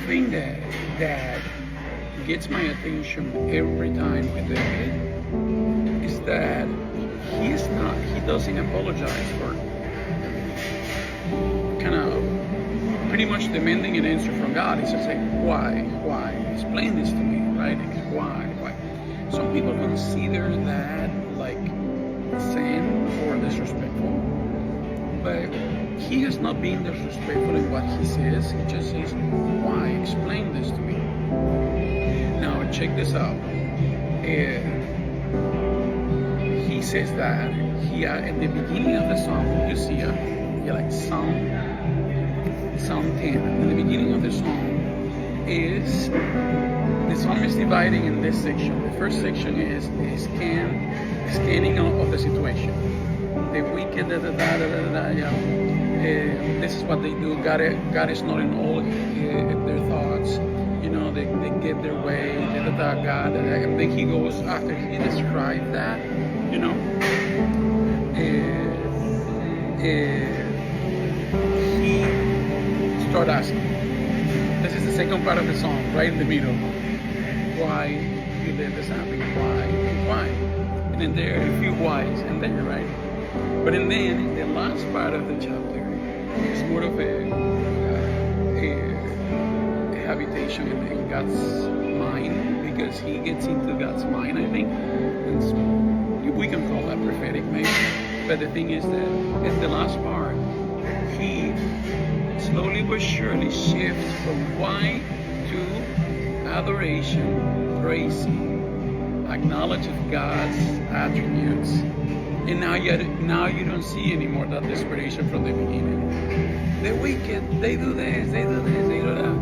thing that gets my attention every time with David is that he doesn't apologize for kind of pretty much demanding an answer from God. He's just like, why? Explain this to me, right? Why? Some people consider that like sin or disrespectful, but he has not been disrespectful in what he says. He just says, why? Explain this to me. Now check this out. He says that at the beginning of the song, you see like Psalm 10. In the beginning of the song the song is dividing in this section. The first section is scanning of the situation. The wicked, this is what they do. God is not in all their thoughts. They get their way. God, and then he goes after he describes that. He start asking. This is the second part of the song, right in the middle. Why you let this happen? Why? And then there are a few whys, and there, right? But then the last part of the chapter is more of a habitation in God's mind, because he gets into God's mind, I think. And we can call that prophetic, maybe. But the thing is that in the last part, he slowly but surely shifts from why to adoration, praising, acknowledge of God's attributes. And now you don't see anymore that desperation from the beginning. The wicked, they do this, they do that.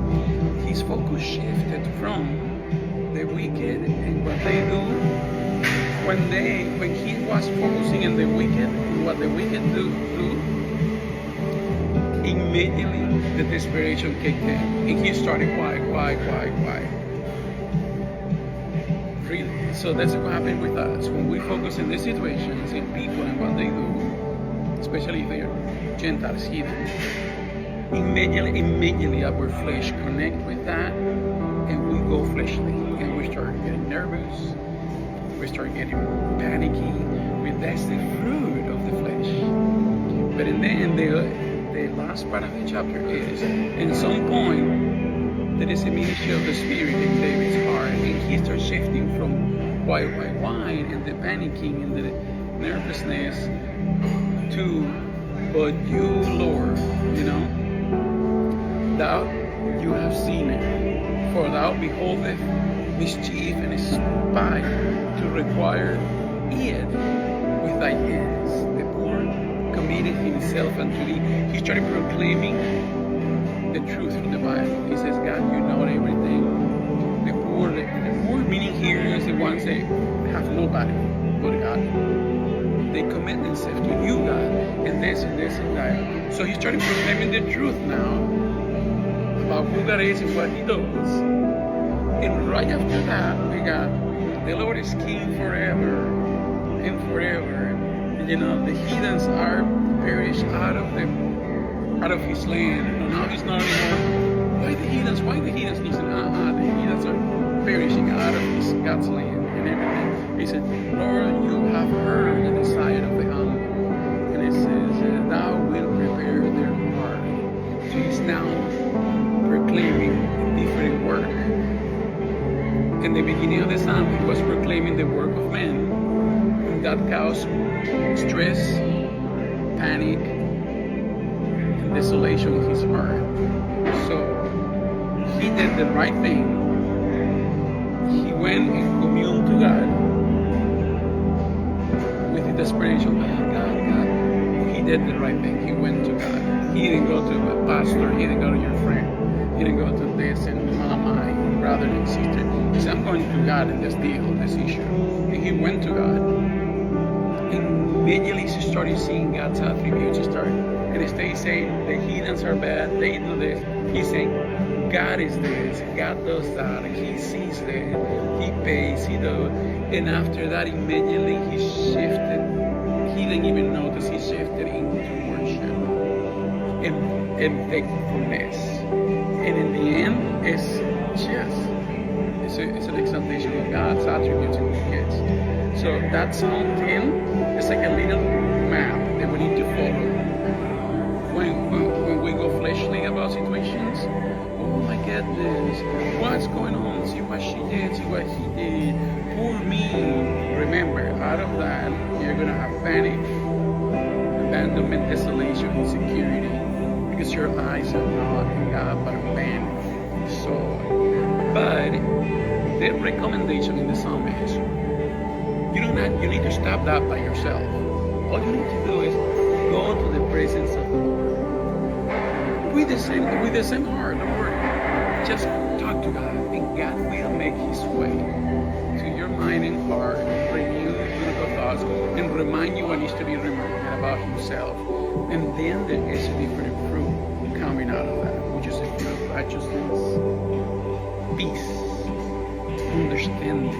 His focus shifted from the wicked and what they do. When he was focusing on the wicked, what the wicked do, immediately the desperation kicked in, and he started why? Really? So that's what happened with us. When we focus on these situations, in people and what they do, especially if they're Gentiles, heathens, immediately our flesh connect with that, and we go fleshly, and we start getting nervous, we start getting panicky. That's the fruit of the flesh. But in the end, the last part of the chapter is, in some point, there is a ministry of the Spirit in David's heart, and he starts shifting from why, and the panicking and the nervousness to, but you, Lord, thou you have seen it, for thou beholdest mischief and aspire to require it with thy hands. The poor committed himself unto thee. He started proclaiming the truth from the Bible. He says, God, you know everything. The poor meaning here is the ones that have nobody but God. They commit themselves to you, God, and this and that. So he started proclaiming the truth now about who God is and what he does. And right after that, we got the Lord is King forever and forever. And, the heathens are perished out of his land. And now he's not anymore. Why the heathens? Listen, the heathens are perishing out of God's land and everything. He said, Lord, you have heard the desire of the humble. And it says, thou wilt prepare their heart. So he's now proclaiming a different work. In the beginning of the psalm, he was proclaiming the work of man. And that caused stress, panic, and desolation in his heart. So he did the right thing. He went and communed to God with the desperation. God. He did the right thing. He went to God. He didn't go to a pastor. He didn't go to your friend. He didn't go to this and mama and brother and sister. He said, I'm going to God in this deal, this issue. And he went to God. Immediately he started seeing God's attributes. And instead of saying the heathens are bad, they do this, he's saying God is this, God does that, he sees that, he pays, he does. And after that, immediately he shifted. He didn't even notice he shifted into worship and thankfulness. And in the end, is just it's an exaltation of God's attributes in the kids. So that Psalm 10 is like a little map that we need to follow. When we go fleshly about situations, oh my goodness, what's going on? See what she did, see what he did. Poor me. Remember, out of that, you're going to have panic, abandonment, desolation, insecurity, because your eyes are not in God, but on man. So, but the recommendation in the psalm is, you need to stop that by yourself. All you need to do is go to the presence of the Lord with the same heart. Don't worry. Just talk to God, and God will make His way to your mind and heart, renew beautiful thoughts, and remind you what needs to be reminded about Himself. And then there is a different fruit coming out of that, which is a fruit of righteousness, peace, understanding,